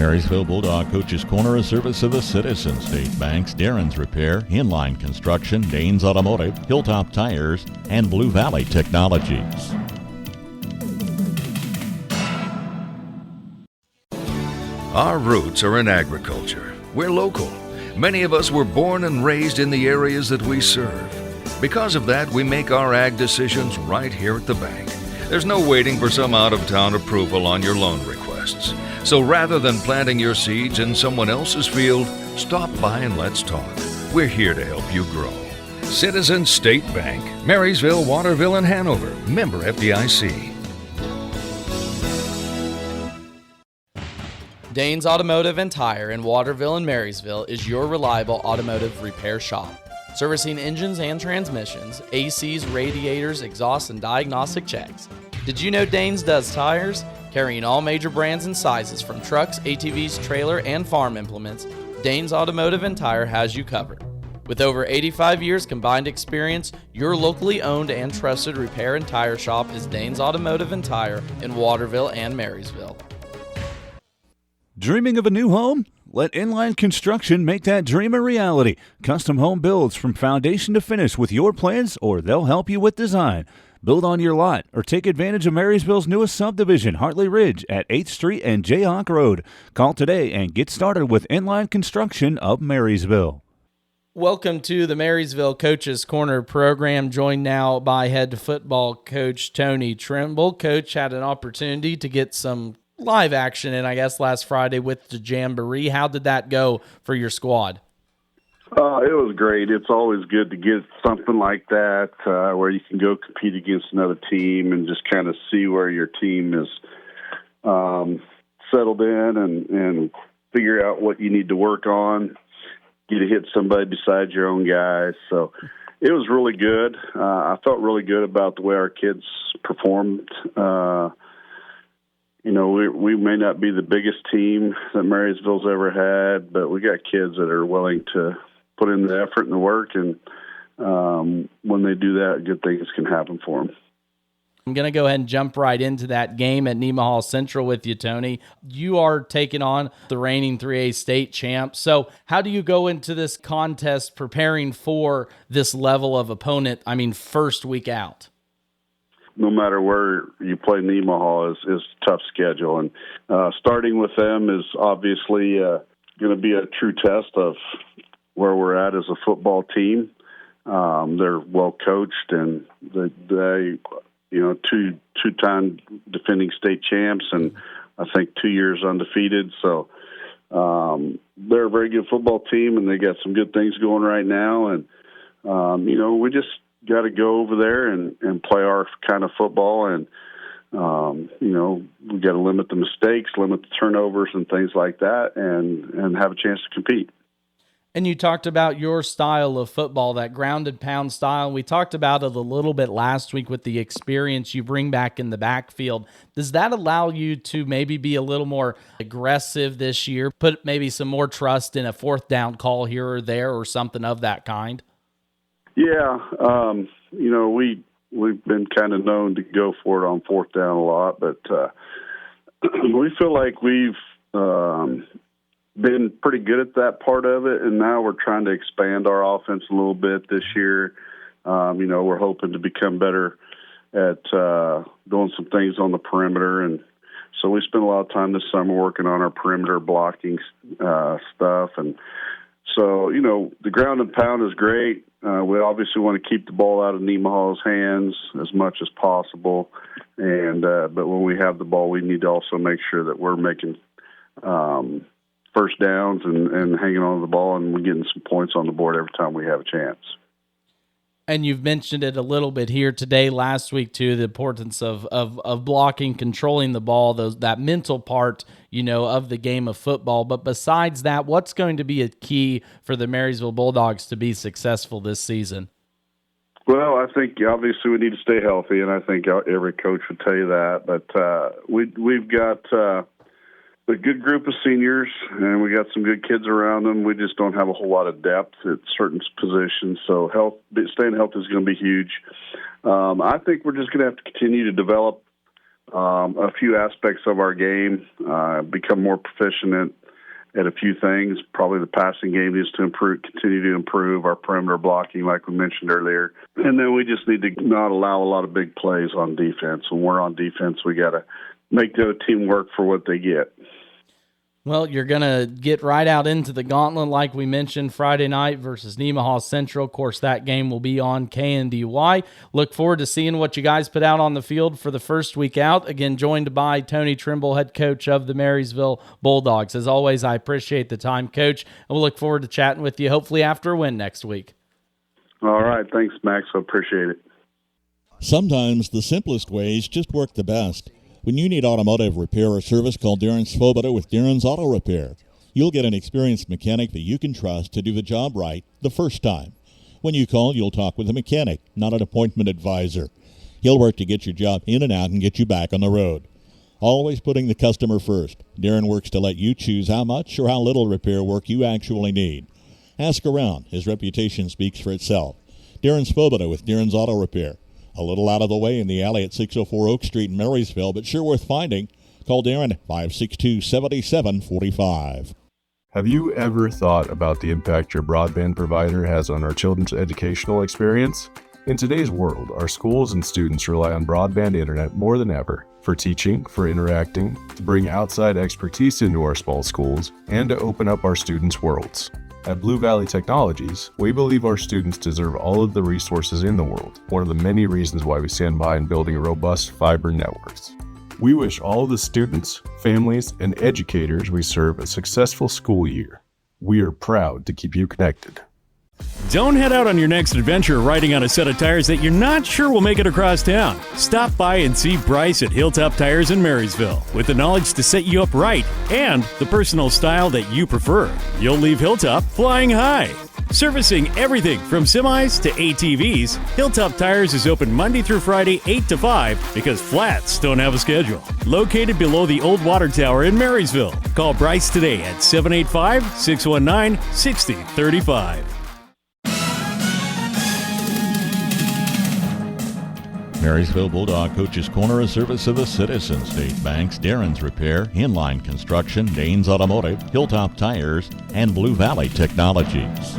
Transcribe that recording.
Marysville Bulldog Coach's Corner, a service of the Citizen State Banks, Darren's Repair, Inline Construction, Danes Automotive, Hilltop Tires, and Blue Valley Technologies. Our roots are in agriculture. We're local. Many of us were born and raised in the areas that we serve. Because of that, we make our ag decisions right here at the bank. There's no waiting for some out-of-town approval on your loan requests. So rather than planting your seeds in someone else's field, stop by and let's talk. We're here to help you grow. Citizen State Bank, Marysville, Waterville, and Hanover. Member FDIC. Danes Automotive and Tire in Waterville and Marysville is your reliable automotive repair shop. Servicing engines and transmissions, ACs, radiators, exhaust, and diagnostic checks. Did you know Danes does tires? Carrying all major brands and sizes from trucks, ATVs, trailer, and farm implements, Danes Automotive and Tire has you covered. With over 85 years combined experience, your locally owned and trusted repair and tire shop is Danes Automotive and Tire in Waterville and Marysville. Dreaming of a new home? Let Inline Construction make that dream a reality. Custom home builds from foundation to finish with your plans, or they'll help you with design. Build on your lot or take advantage of Marysville's newest subdivision, Hartley Ridge, at 8th Street and Jayhawk Road. Call today and get started with Inline Construction of Marysville. Welcome to the Marysville Coach's Corner program, joined now by head football coach Tony Trimble. Coach had an opportunity to get some live action in, I guess, last Friday with the Jamboree. How did that go for your squad? It was great. It's always good to get something like that where you can go compete against another team and just kind of see where your team is settled in and figure out what you need to work on. Get to hit somebody besides your own guys. So it was really good. I felt really good about the way our kids performed. We may not be the biggest team that Marysville's ever had, but we got kids that are willing to put in the effort and the work, and when they do that, good things can happen for them. I'm going to go ahead and jump right into that game at Nemaha Central with you, Tony. You are taking on the reigning 3A state champs. So how do you go into this contest preparing for this level of opponent, first week out? No matter where you play, Nemaha is a tough schedule. And starting with them is obviously going to be a true test of where we're at as a football team. They're well coached, and they two-time defending state champs, and I think 2 years undefeated. So they're a very good football team, and they got some good things going right now. And we just got to go over there and play our kind of football, and we got to limit the mistakes, limit the turnovers and things like that, and have a chance to compete. And you talked about your style of football, that ground and pound style. We talked about it a little bit last week with the experience you bring back in the backfield. Does that allow you to maybe be a little more aggressive this year, put maybe some more trust in a fourth down call here or there or something of that kind? Yeah, we've been kind of known to go for it on fourth down a lot, but we feel like we've been pretty good at that part of it, and now we're trying to expand our offense a little bit this year. We're hoping to become better at doing some things on the perimeter, and so we spent a lot of time this summer working on our perimeter blocking stuff, and so, the ground and pound is great. We obviously want to keep the ball out of Nemaha's hands as much as possible. And but when we have the ball, we need to also make sure that we're making first downs and hanging on to the ball, and we're getting some points on the board every time we have a chance. And you've mentioned it a little bit here today, last week too, the importance of blocking, controlling the ball, that mental part, of the game of football. But besides that, what's going to be a key for the Marysville Bulldogs to be successful this season? Well, I think obviously we need to stay healthy, and I think every coach would tell you that. But we've got a good group of seniors, and we got some good kids around them. We just don't have a whole lot of depth at certain positions, so staying healthy is going to be huge. I think we're just going to have to continue to develop a few aspects of our game, become more proficient at a few things. Probably the passing game needs to continue to improve, our perimeter blocking, like we mentioned earlier. And then we just need to not allow a lot of big plays on defense. When we're on defense, we got to make the other team work for what they get. Well, you're going to get right out into the gauntlet like we mentioned Friday night versus Nemaha Central. Of course, that game will be on KNDY. Look forward to seeing what you guys put out on the field for the first week out. Again, joined by Tony Trimble, head coach of the Marysville Bulldogs. As always, I appreciate the time, Coach, and we'll look forward to chatting with you hopefully after a win next week. All right. Thanks, Max. I appreciate it. Sometimes the simplest ways just work the best. When you need automotive repair or service, call Darren Svoboda with Darren's Auto Repair. You'll get an experienced mechanic that you can trust to do the job right the first time. When you call, you'll talk with a mechanic, not an appointment advisor. He'll work to get your job in and out and get you back on the road. Always putting the customer first. Darren works to let you choose how much or how little repair work you actually need. Ask around. His reputation speaks for itself. Darren Svoboda with Darren's Auto Repair. A little out of the way in the alley at 604 Oak Street in Marysville, but sure worth finding. Call Darren at 562-7745. Have you ever thought about the impact your broadband provider has on our children's educational experience? In today's world, our schools and students rely on broadband internet more than ever for teaching, for interacting, to bring outside expertise into our small schools, and to open up our students' worlds. At Blue Valley Technologies, we believe our students deserve all of the resources in the world, one of the many reasons why we stand by in building robust fiber networks. We wish all of the students, families, and educators we serve a successful school year. We are proud to keep you connected. Don't head out on your next adventure riding on a set of tires that you're not sure will make it across town. Stop by and see Bryce at Hilltop Tires in Marysville with the knowledge to set you up right and the personal style that you prefer. You'll leave Hilltop flying high. Servicing everything from semis to ATVs, Hilltop Tires is open Monday through Friday 8 to 5 because flats don't have a schedule. Located below the old water tower in Marysville. Call Bryce today at 785-619-6035. Marysville Bulldog Coach's Corner, a service of the Citizen State Banks, Darren's Repair, Inline Construction, Danes Automotive, Hilltop Tires, and Blue Valley Technologies.